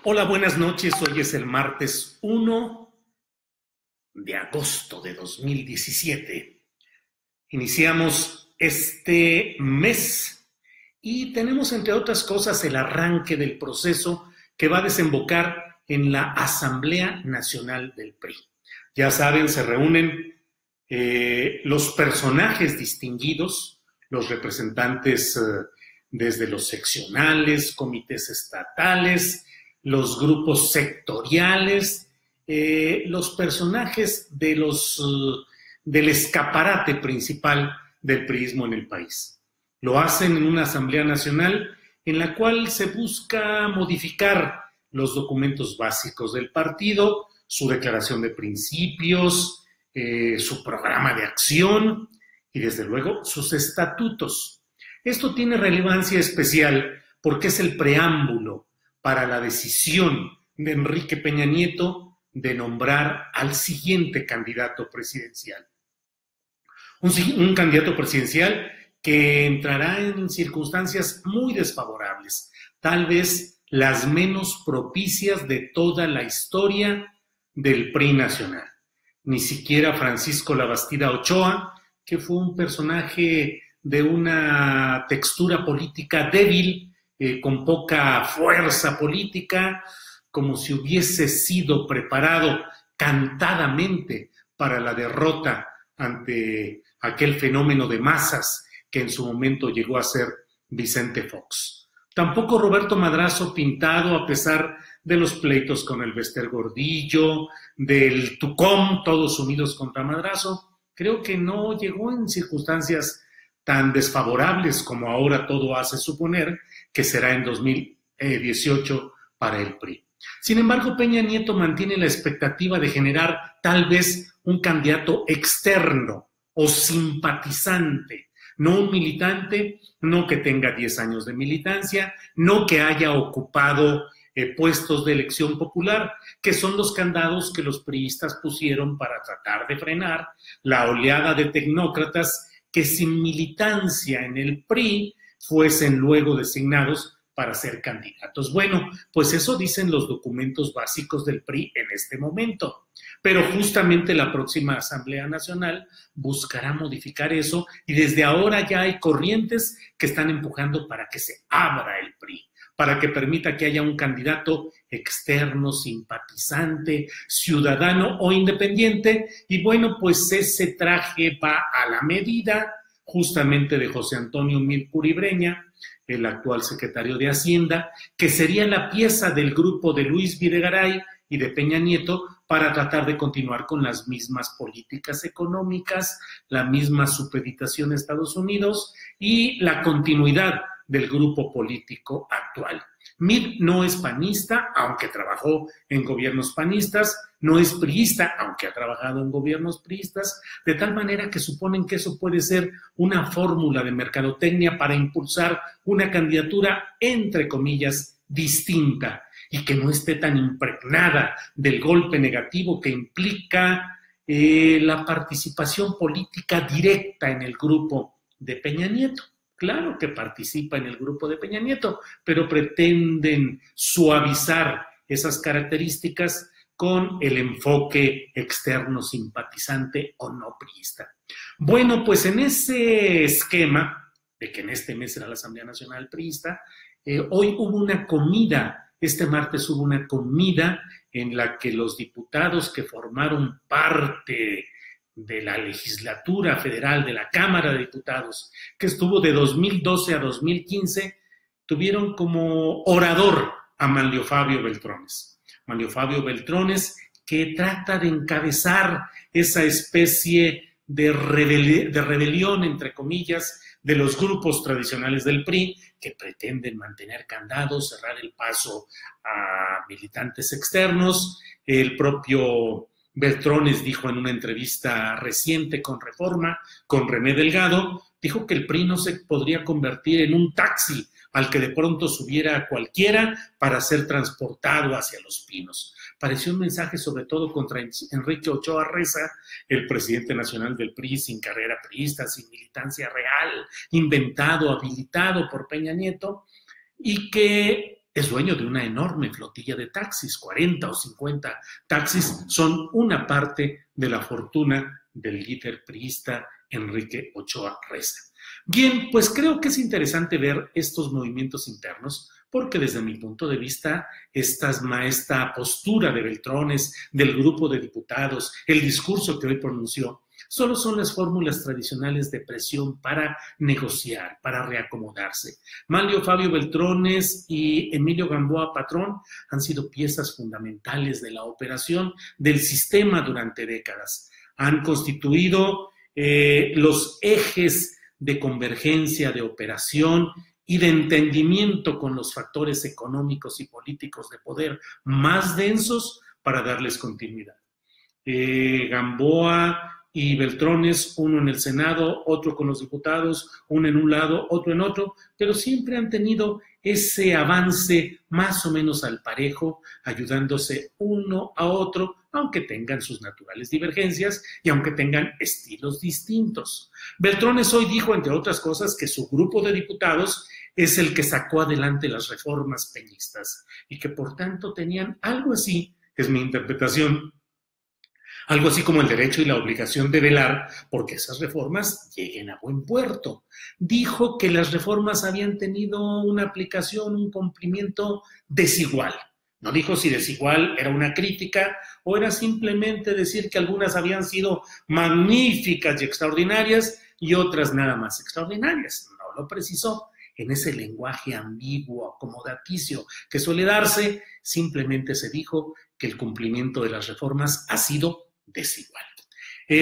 Hola, buenas noches. Hoy es el martes 1 de agosto de 2017. Iniciamos este mes y tenemos, entre otras cosas, el arranque del proceso que va a desembocar en la Asamblea Nacional del PRI. Ya saben, se reúnen los personajes distinguidos, los representantes desde los seccionales, comités estatales, los grupos sectoriales, los personajes del escaparate principal del priismo en el país. Lo hacen en una Asamblea Nacional en la cual se busca modificar los documentos básicos del partido, su declaración de principios, su programa de acción y desde luego sus estatutos. Esto tiene relevancia especial porque es el preámbulo para la decisión de Enrique Peña Nieto de nombrar al siguiente candidato presidencial. Un candidato presidencial que entrará en circunstancias muy desfavorables, tal vez las menos propicias de toda la historia del PRI nacional. Ni siquiera Francisco Labastida Ochoa, que fue un personaje de una textura política débil, con poca fuerza política, como si hubiese sido preparado cantadamente para la derrota ante aquel fenómeno de masas que en su momento llegó a ser Vicente Fox. Tampoco Roberto Madrazo Pintado, a pesar de los pleitos con el Bester Gordillo, del Tucom, todos unidos contra Madrazo, creo que no llegó en circunstancias tan desfavorables como ahora todo hace suponer que será en 2018 para el PRI. Sin embargo, Peña Nieto mantiene la expectativa de generar tal vez un candidato externo o simpatizante, no un militante, no que tenga 10 años de militancia, no que haya ocupado puestos de elección popular, que son los candados que los priistas pusieron para tratar de frenar la oleada de tecnócratas que sin militancia en el PRI fuesen luego designados para ser candidatos. Bueno, pues eso dicen los documentos básicos del PRI en este momento. Pero justamente la próxima Asamblea Nacional buscará modificar eso y desde ahora ya hay corrientes que están empujando para que se abra el PRI, para que permita que haya un candidato externo, simpatizante, ciudadano o independiente. Y bueno, pues ese traje va a la medida justamente de José Antonio Mir Breña, el actual secretario de Hacienda, que sería la pieza del grupo de Luis Videgaray y de Peña Nieto para tratar de continuar con las mismas políticas económicas, la misma supeditación a Estados Unidos y la continuidad del grupo político actual. Mir no es panista, aunque trabajó en gobiernos panistas, no es priista, aunque ha trabajado en gobiernos priistas, de tal manera que suponen que eso puede ser una fórmula de mercadotecnia para impulsar una candidatura, entre comillas, distinta y que no esté tan impregnada del golpe negativo que implica la participación política directa en el grupo de Peña Nieto. Claro que participa en el grupo de Peña Nieto, pero pretenden suavizar esas características con el enfoque externo simpatizante o no priista. Bueno, pues en ese esquema de que en este mes será la Asamblea Nacional Priista, hoy hubo una comida, este martes hubo una comida en la que los diputados que formaron parte de la legislatura federal, de la Cámara de Diputados, que estuvo de 2012 a 2015, tuvieron como orador a Manlio Fabio Beltrones. Manlio Fabio Beltrones, que trata de encabezar esa especie de rebelión, entre comillas, de los grupos tradicionales del PRI, que pretenden mantener candados, cerrar el paso a militantes externos. El propio Beltrones dijo en una entrevista reciente con Reforma, con René Delgado, dijo que el PRI no se podría convertir en un taxi al que de pronto subiera cualquiera para ser transportado hacia Los Pinos. Pareció un mensaje sobre todo contra Enrique Ochoa Reza, el presidente nacional del PRI, sin carrera priista, sin militancia real, inventado, habilitado por Peña Nieto, y que es dueño de una enorme flotilla de taxis, 40 o 50 taxis son una parte de la fortuna del líder priista Enrique Ochoa Reza. Bien, pues creo que es interesante ver estos movimientos internos porque desde mi punto de vista esta postura de Beltrones, del grupo de diputados, el discurso que hoy pronunció, solo son las fórmulas tradicionales de presión para negociar, para reacomodarse. Manlio Fabio Beltrones y Emilio Gamboa Patrón han sido piezas fundamentales de la operación del sistema durante décadas. Han constituido los ejes de convergencia, de operación y de entendimiento con los factores económicos y políticos de poder más densos para darles continuidad. Gamboa y Beltrones, uno en el Senado, otro con los diputados, uno en un lado, otro en otro, pero siempre han tenido ese avance más o menos al parejo, ayudándose uno a otro, aunque tengan sus naturales divergencias y aunque tengan estilos distintos. Beltrones hoy dijo, entre otras cosas, que su grupo de diputados es el que sacó adelante las reformas peñistas y que por tanto tenían algo así, es mi interpretación, algo así como el derecho y la obligación de velar porque esas reformas lleguen a buen puerto. Dijo que las reformas habían tenido una aplicación, un cumplimiento desigual. No dijo si desigual era una crítica o era simplemente decir que algunas habían sido magníficas y extraordinarias y otras nada más extraordinarias. No lo precisó. En ese lenguaje ambiguo, acomodaticio que suele darse, simplemente se dijo que el cumplimiento de las reformas ha sido desigual.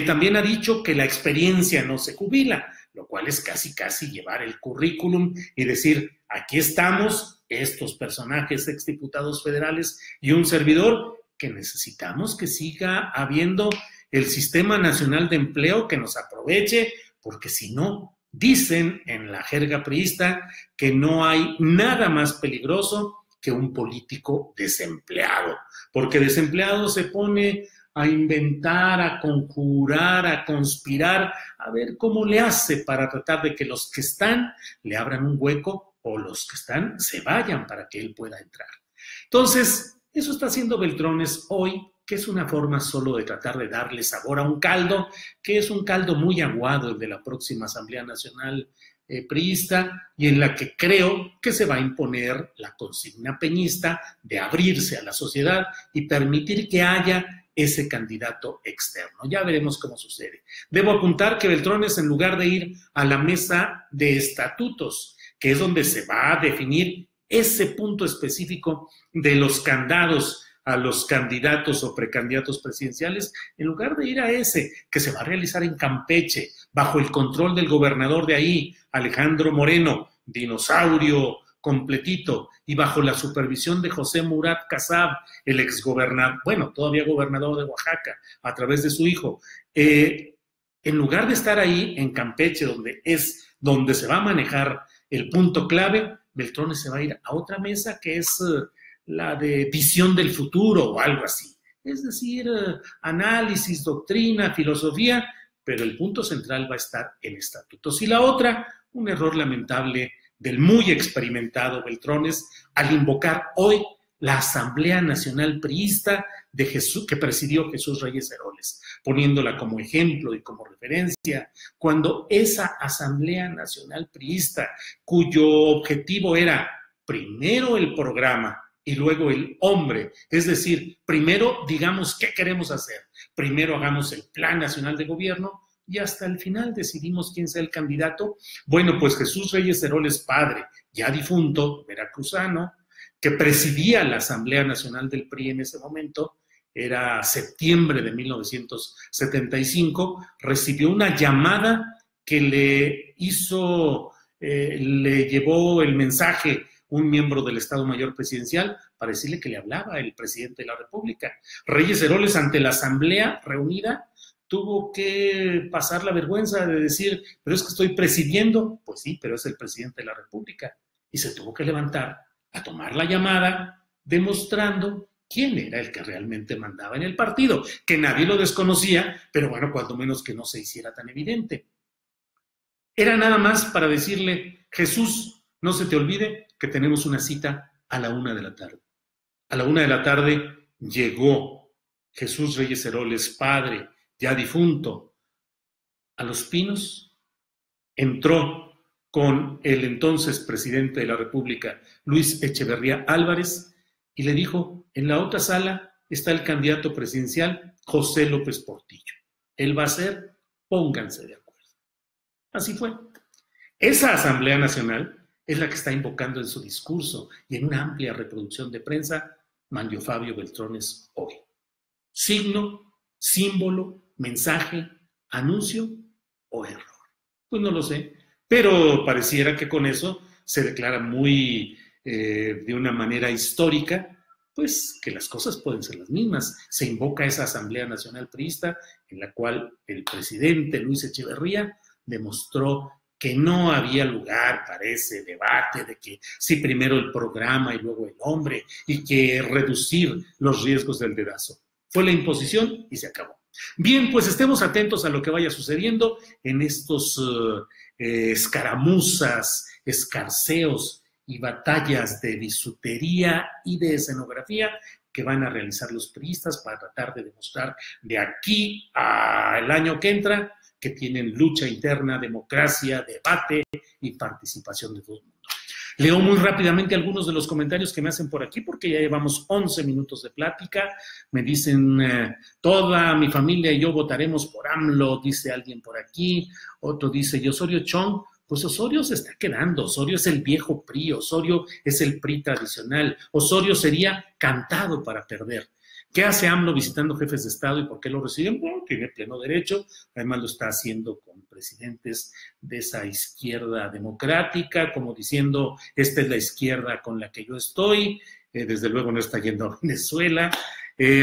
También ha dicho que la experiencia no se jubila, lo cual es casi llevar el currículum y decir, aquí estamos, estos personajes exdiputados federales y un servidor, que necesitamos que siga habiendo el Sistema Nacional de Empleo que nos aproveche, porque si no, dicen en la jerga priista que no hay nada más peligroso que un político desempleado, porque desempleado se pone a inventar, a conjurar, a conspirar, a ver cómo le hace para tratar de que los que están le abran un hueco o los que están se vayan para que él pueda entrar. Entonces, eso está haciendo Beltrones hoy, que es una forma solo de tratar de darle sabor a un caldo, que es un caldo muy aguado el de la próxima Asamblea Nacional priista, y en la que creo que se va a imponer la consigna peñista de abrirse a la sociedad y permitir que haya ese candidato externo. Ya veremos cómo sucede. Debo apuntar que Beltrones, en lugar de ir a la mesa de estatutos, que es donde se va a definir ese punto específico de los candados a los candidatos o precandidatos presidenciales, en lugar de ir a ese que se va a realizar en Campeche, bajo el control del gobernador de ahí, Alejandro Moreno, dinosaurio completito, y bajo la supervisión de José Murat Kassab, el exgobernador, bueno, todavía gobernador de Oaxaca, a través de su hijo. En lugar de estar ahí en Campeche, donde se va a manejar el punto clave, Beltrones se va a ir a otra mesa que es la de visión del futuro o algo así. Es decir, análisis, doctrina, filosofía, pero el punto central va a estar en estatutos. Y la otra, un error lamentable del muy experimentado Beltrones al invocar hoy la Asamblea Nacional Priista de Jesús, que presidió Jesús Reyes Heroles, poniéndola como ejemplo y como referencia, cuando esa Asamblea Nacional Priista, cuyo objetivo era primero el programa y luego el hombre, es decir, primero digamos qué queremos hacer, primero hagamos el Plan Nacional de Gobierno y hasta el final decidimos quién sea el candidato. Bueno, pues Jesús Reyes Heroles, padre, ya difunto, veracruzano, que presidía la Asamblea Nacional del PRI en ese momento, era septiembre de 1975, recibió una llamada que le llevó el mensaje un miembro del Estado Mayor Presidencial para decirle que le hablaba el presidente de la República. Reyes Heroles, ante la Asamblea reunida, tuvo que pasar la vergüenza de decir, pero es que estoy presidiendo. Pues sí, pero es el presidente de la República. Y se tuvo que levantar a tomar la llamada, demostrando quién era el que realmente mandaba en el partido, que nadie lo desconocía, pero bueno, cuando menos que no se hiciera tan evidente. Era nada más para decirle, Jesús, no se te olvide que tenemos una cita a la 1 de la tarde. A la 1 de la tarde llegó Jesús Reyes Heroles, padre, ya difunto, a Los Pinos, entró con el entonces presidente de la República, Luis Echeverría Álvarez, y le dijo, en la otra sala está el candidato presidencial José López Portillo. Él va a ser, pónganse de acuerdo. Así fue. Esa Asamblea Nacional es la que está invocando en su discurso y en una amplia reproducción de prensa Manlio Fabio Beltrones hoy. Signo, símbolo, mensaje, anuncio o error. Pues no lo sé, pero pareciera que con eso se declara muy de una manera histórica, pues que las cosas pueden ser las mismas. Se invoca esa Asamblea Nacional Priista en la cual el presidente Luis Echeverría demostró que no había lugar para ese debate de que si primero el programa y luego el hombre y que reducir los riesgos del dedazo. Fue la imposición y se acabó. Bien, pues estemos atentos a lo que vaya sucediendo en estos escaramuzas, escarceos y batallas de bisutería y de escenografía que van a realizar los priistas para tratar de demostrar de aquí al año que entra que tienen lucha interna, democracia, debate y participación de todo el mundo. Leo muy rápidamente algunos de los comentarios que me hacen por aquí porque ya llevamos 11 minutos de plática. Me dicen, toda mi familia y yo votaremos por AMLO, dice alguien por aquí. Otro dice, ¿y Osorio Chong? Pues Osorio se está quedando. Osorio es el viejo PRI, Osorio es el PRI tradicional. Osorio sería cantado para perder. ¿Qué hace AMLO visitando jefes de Estado y por qué lo reciben? Bueno, tiene pleno derecho. Además lo está haciendo con presidentes de esa izquierda democrática, como diciendo, esta es la izquierda con la que yo estoy. Desde luego no está yendo a Venezuela.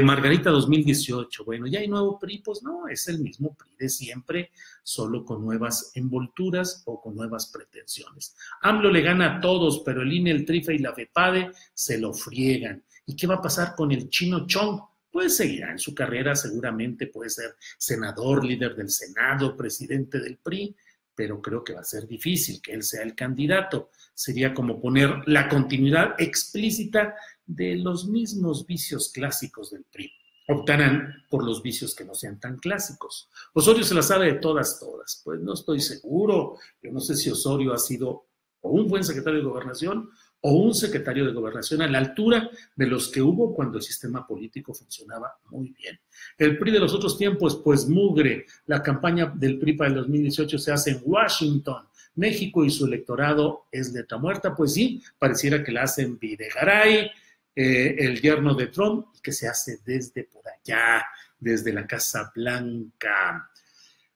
Margarita 2018, bueno, ¿ya hay nuevo PRI? Pues no, es el mismo PRI de siempre, solo con nuevas envolturas o con nuevas pretensiones. AMLO le gana a todos, pero el INE, el TRIFE y la FEPADE se lo friegan. ¿Y qué va a pasar con el Chino Chong? Pues seguirá en su carrera, seguramente puede ser senador, líder del Senado, presidente del PRI, pero creo que va a ser difícil que él sea el candidato. Sería como poner la continuidad explícita de los mismos vicios clásicos del PRI. Optarán por los vicios que no sean tan clásicos. Osorio se la sabe de todas. Pues no estoy seguro. Yo no sé si Osorio ha sido o un buen secretario de Gobernación o un secretario de Gobernación a la altura de los que hubo cuando el sistema político funcionaba muy bien. El PRI de los otros tiempos, pues mugre. La campaña del PRI para el 2018 se hace en Washington, México, y su electorado es letra muerta. Pues sí, pareciera que la hacen Videgaray, el yerno de Trump, que se hace desde por allá, desde la Casa Blanca.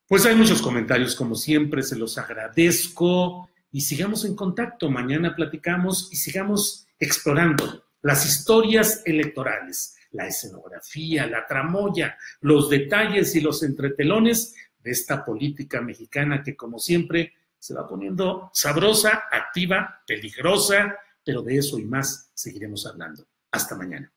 Pues hay muchos comentarios, como siempre, se los agradezco. Y sigamos en contacto, mañana platicamos y sigamos explorando las historias electorales, la escenografía, la tramoya, los detalles y los entretelones de esta política mexicana que, como siempre, se va poniendo sabrosa, activa, peligrosa, pero de eso y más seguiremos hablando. Hasta mañana.